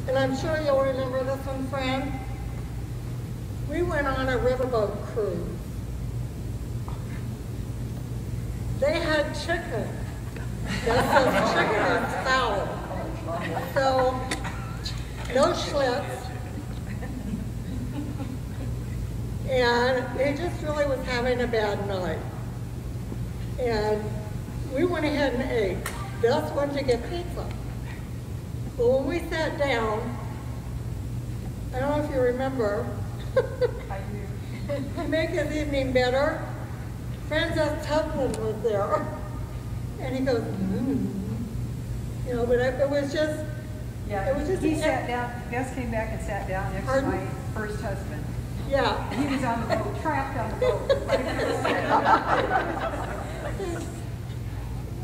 And I'm sure you'll remember this one, Fran. We went on a riverboat cruise. They had chicken. That says chicken and fowl. So, no Schlitz. And he just really was having a bad night. And we went ahead and ate. Ves wanted to get pizza. But when we sat down, I don't know if you remember, I do. to make his evening better, Francis husband was there. And he goes, You know, but it was just, Yeah, it was just. he sat down, Ves came back and sat down next to my first husband. Yeah. And he was on the boat, trapped on the boat.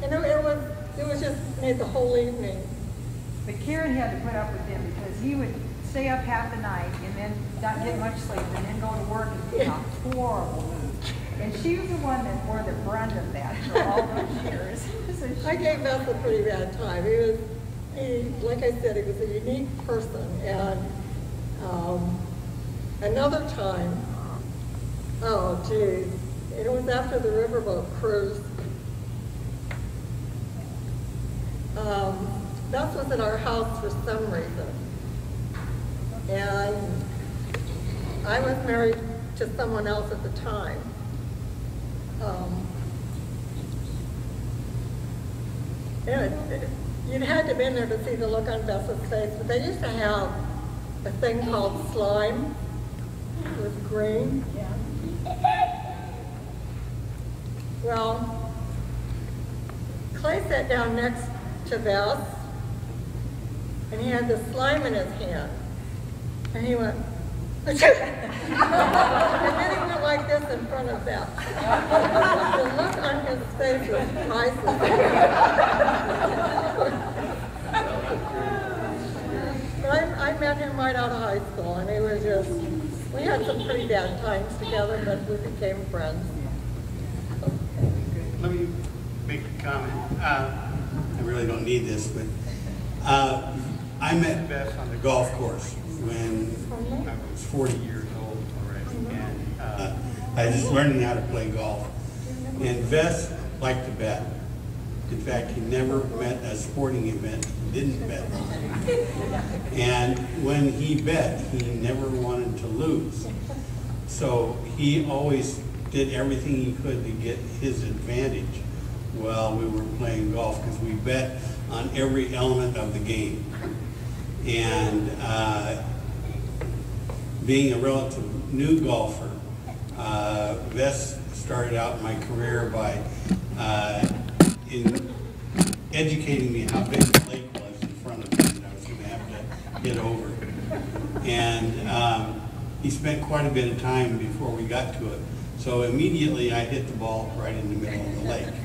And it was just made the whole evening. But Karen had to put up with him because he would stay up half the night and then not get much sleep and then go to work and be in a horrible mood. And she was the one that bore the brunt of that for all those years. So I gave Ves a pretty bad time. Like I said, he was a unique person. And another time, oh geez, it was after the riverboat cruise. Ves was at our house for some reason. And I was married to someone else at the time. You'd had to have been there to see the look on Ves's face, but they used to have a thing called slime. It was green. yeah. Well, Clay sat down next to Ves, and he had the slime in his hand. And he went, and then he went like this in front of Ves. The look on his face was priceless. But I met him right out of high school, and we had some pretty bad times together, but we became friends. Let me make a comment. I really don't need this, but I met Ves on the golf course when I was 40 years old already, and I was just learning how to play golf. And Ves liked to bet. In fact, he never met a sporting event he didn't bet. And when he bet, he never wanted to lose. So he always did everything he could to get his advantage while we were playing golf, because we bet on every element of the game. And being a relative new golfer, Ves started out my career by in educating me how big the lake was in front of me that I was going to have to get over. And he spent quite a bit of time before we got to it. So immediately I hit the ball right in the middle of the lake.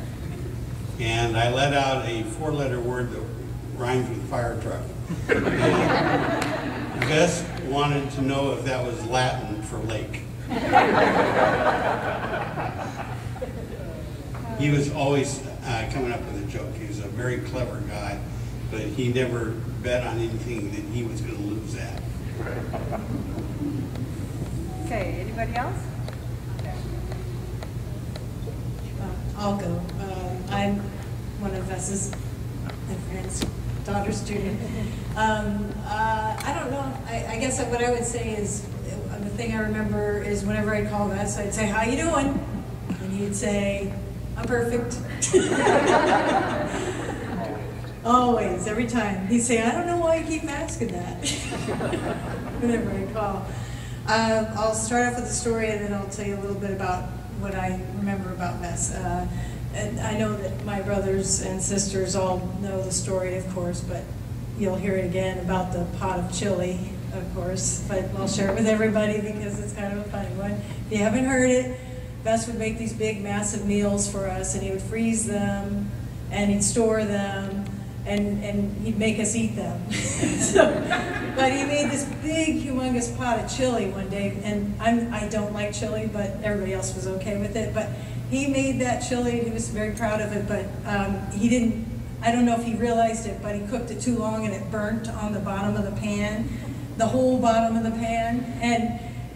And I let out a 4-letter word that rhymes with fire truck. And Ves wanted to know if that was Latin for lake. He was always coming up with a joke. He was a very clever guy, but he never bet on anything that he was going to lose at. Okay, anybody else? Okay. I'll go. I'm one of Ves's and friends' daughter student. I don't know. I guess what I would say is, the thing I remember is whenever I'd call Ves, I'd say, "How you doing?" And he'd say, "I'm perfect." Always, every time. He'd say, "I don't know why you keep asking that." Whenever I call. I'll start off with a story, and then I'll tell you a little bit about what I remember about Ves. And I know that my brothers and sisters all know the story, of course, but you'll hear it again about the pot of chili, of course. But I'll share it with everybody because it's kind of a funny one. If you haven't heard it, Ves would make these big, massive meals for us, and he would freeze them, and he'd store them, and he'd make us eat them. But he made this big, humongous pot of chili one day, and I don't like chili, but everybody else was okay with it. But he made that chili, and he was very proud of it, but he didn't I don't know if he realized it, but he cooked it too long and it burnt on the bottom of the pan, the whole bottom of the pan.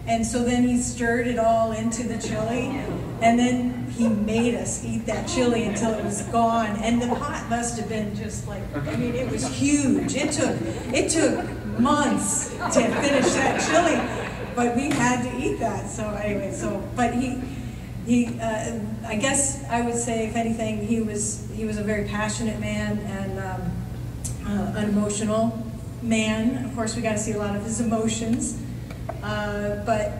And so then he stirred it all into the chili, and then he made us eat that chili until it was gone. And the pot must have been just like, I mean, it was huge. It took months to finish that chili, but we had to eat that. So anyway, but I guess I would say, if anything, he was a very passionate man and an emotional man. Of course, we got to see a lot of his emotions. But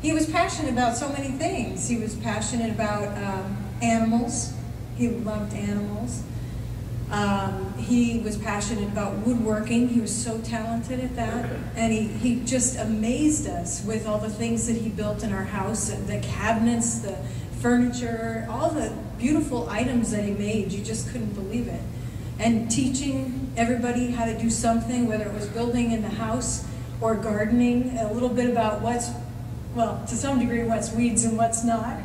he was passionate about so many things. He was passionate about animals. He loved animals. He was passionate about woodworking. He was so talented at that. And he just amazed us with all the things that he built in our house, the cabinets, the furniture, all the beautiful items that he made. You just couldn't believe it. And teaching everybody how to do something, whether it was building in the house or gardening, a little bit about to some degree, what's weeds and what's not.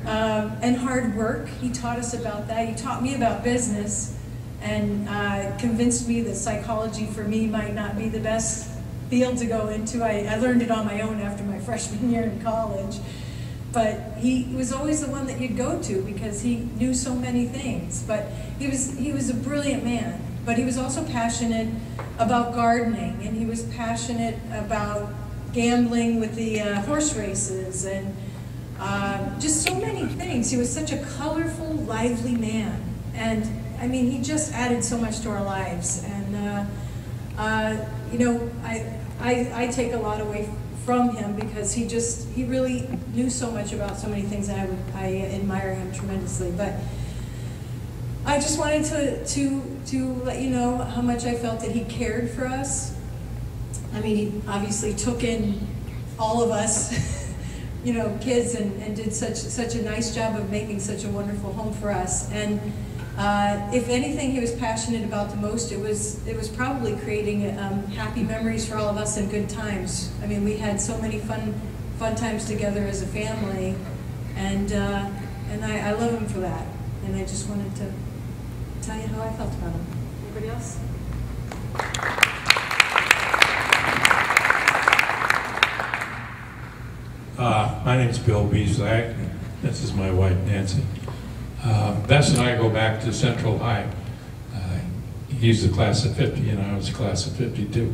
And hard work, he taught us about that. He taught me about business and convinced me that psychology for me might not be the best field to go into. I learned it on my own after my freshman year in college. But he was always the one that you'd go to because he knew so many things. But he was a brilliant man. But he was also passionate about gardening, and he was passionate about gambling with the horse races, and just so many things. He was such a colorful, lively man. And I mean, he just added so much to our lives. And you know, I take a lot away from him because he really knew so much about so many things, and I admire him tremendously. But I just wanted to let you know how much I felt that he cared for us. I mean, he obviously took in all of us, you know, kids, and did such a nice job of making such a wonderful home for us. And if anything he was passionate about the most, it was probably creating happy memories for all of us and good times. I mean, we had so many fun times together as a family, and I love him for that. And I just wanted to tell you how I felt about him. Anybody else? My name's Bill Beaslak, and this is my wife Nancy. Bess and I go back to Central High. He's the class of 50 and I was the class of 52.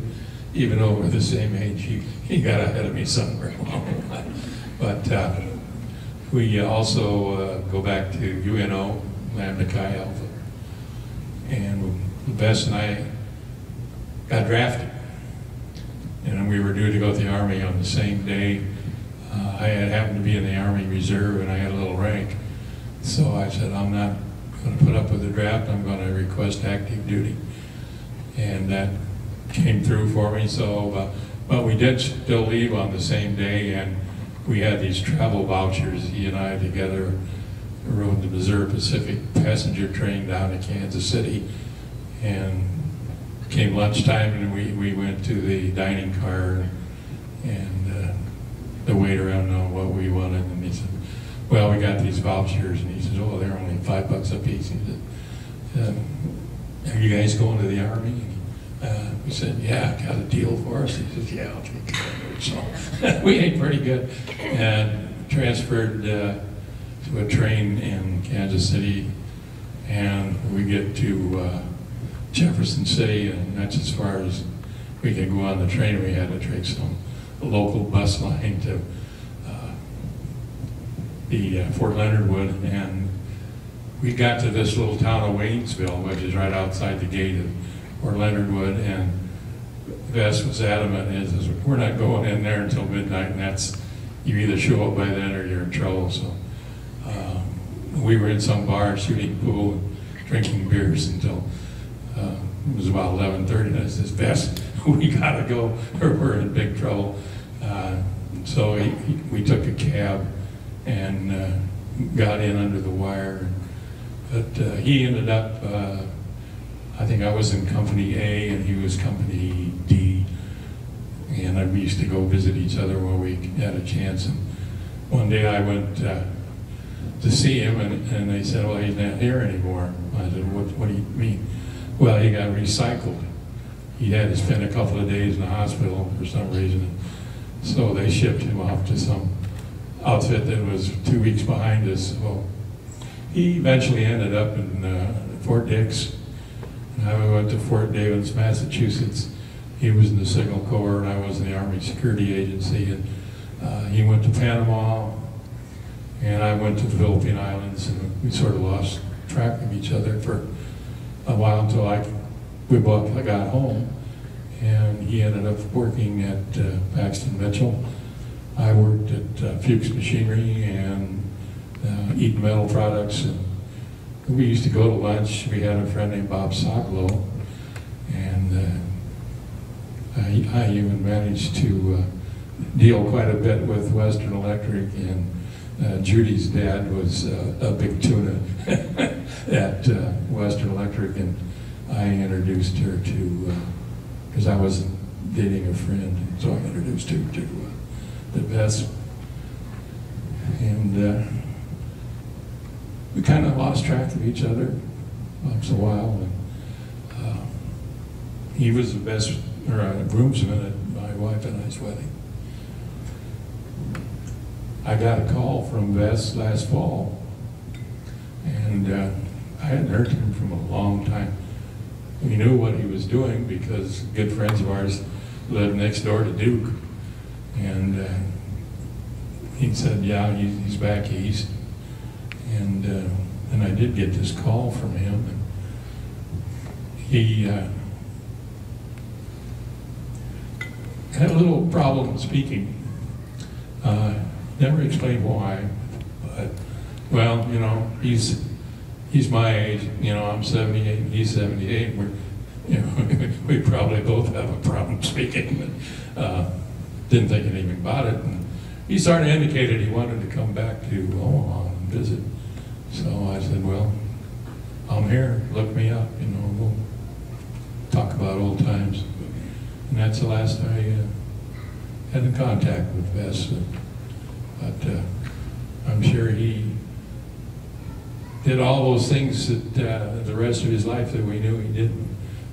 Even though we're the same age, he got ahead of me somewhere along the line. But we also go back to UNO, Lambda Chi Alpha. And Bess and I got drafted. And we were due to go to the Army on the same day. I had happened to be in the Army Reserve and I had a little rank. So I said, I'm not going to put up with the draft, I'm going to request active duty. And that came through for me. So, but we did still leave on the same day, and we had these travel vouchers. He and I together rode the Missouri Pacific passenger train down to Kansas City, and came lunchtime and we went to the dining car, and the waiter around know what we wanted, and he said, well, we got these vouchers, and he said, oh, they're only $5 a piece. He said, are you guys going to the Army? And we said, yeah, got a deal for us? He says, yeah, I'll take care of it. So we ate pretty good, and transferred to a train in Kansas City, and we get to Jefferson City, and that's as far as we could go on the train. We had to take some local bus line to the Fort Leonard Wood, and we got to this little town of Waynesville, which is right outside the gate of Fort Leonard Wood, and Ves was adamant, is we're not going in there until midnight, and that's, you either show up by then or you're in trouble. So we were in some bar shooting pool and drinking beers until it was about 11:30, and I said, Ves, we gotta go or we're in big trouble. So we took a cab and got in under the wire. But he ended up, I think I was in Company A and he was Company D. And we used to go visit each other when we had a chance. And one day I went to see him, and they said, well, he's not here anymore. I said, what do you mean? Well, he got recycled. He had to spend a couple of days in the hospital for some reason. So they shipped him off to some outfit that was 2 weeks behind us. So he eventually ended up in Fort Dix. And I went to Fort Davis, Massachusetts. He was in the Signal Corps, and I was in the Army Security Agency. And he went to Panama, and I went to the Philippine Islands, and we sort of lost track of each other for a while until I got home. And he ended up working at Paxton Mitchell. I worked at Fuchs Machinery and Eaton Metal Products. And we used to go to lunch. We had a friend named Bob Soglow, and I even managed to deal quite a bit with Western Electric, and Judy's dad was a big tuna at Western Electric, and I introduced her to, because I was dating a friend, so I introduced her to the Ves. And we kind of lost track of each other once in a while. And, he was the best groomsman at my wife and I's wedding. I got a call from Ves last fall, and I hadn't heard from him from a long time. We knew what he was doing because good friends of ours lived next door to Duke, and he said, yeah, he's back east. And I did get this call from him, and he had a little problem speaking. Never explained why, but, well, you know, he's my age. You know, I'm 78, and he's 78. We're, you know, we probably both have a problem speaking, but didn't think anything about it. And he sort of indicated he wanted to come back to Omaha and visit. So I said, well, I'm here. Look me up. You know, we'll talk about old times. And that's the last I had in contact with Ves. But I'm sure he did all those things that the rest of his life that we knew he did.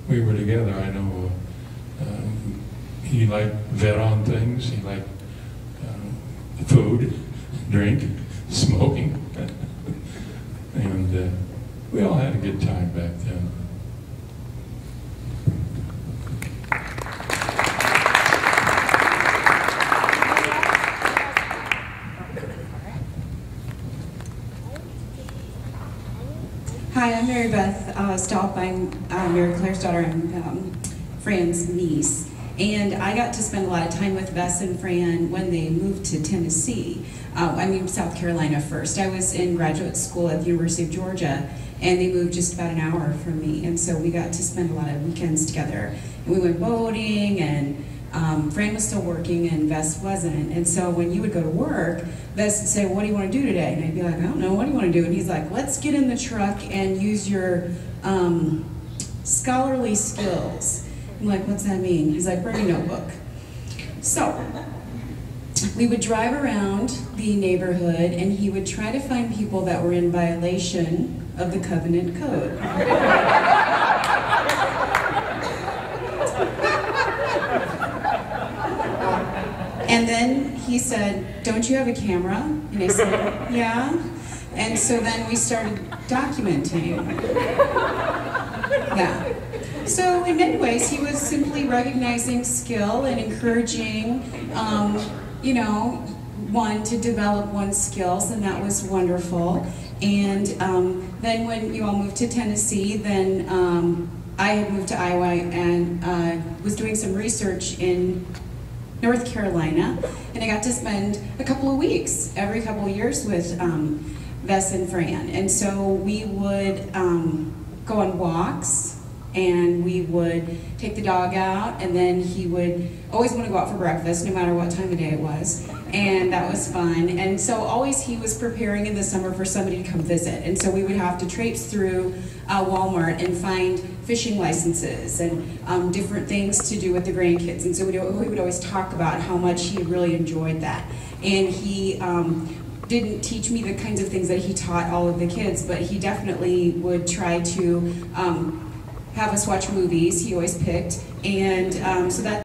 We were together. I know he liked bet on things. He liked food, drink, smoking. And we all had a good time back then. Hi, I'm Mary Beth Staub. I'm Mary Claire's daughter. I'm Fran's niece. And I got to spend a lot of time with Ves and Fran when they moved to Tennessee. I moved to South Carolina first. I was in graduate school at the University of Georgia, and they moved just about an hour from me. And so we got to spend a lot of weekends together. And we went boating, and Fran was still working, and Ves wasn't. And so when you would go to work, Ves would say, what do you want to do today? And I'd be like, I don't know, what do you want to do? And he's like, let's get in the truck and use your scholarly skills. I'm like, what's that mean? He's like, bring a notebook. So we would drive around the neighborhood, and he would try to find people that were in violation of the covenant code. And then he said, don't you have a camera? And I said, yeah. And so then we started documenting that. So in many ways, he was simply recognizing skill and encouraging, you know, one to develop one's skills, and that was wonderful. And then when you all moved to Tennessee, then I had moved to Iowa and was doing some research in North Carolina, and I got to spend a couple of weeks every couple of years with Ves and Fran. And so we would go on walks, and we would take the dog out, and then he would always want to go out for breakfast, no matter what time of day it was, and that was fun. And so always he was preparing in the summer for somebody to come visit, and so we would have to traipse through Walmart and find fishing licenses and different things to do with the grandkids. And so we would always talk about how much he really enjoyed that. And he didn't teach me the kinds of things that he taught all of the kids, but he definitely would try to have us watch movies. He always picked, and so that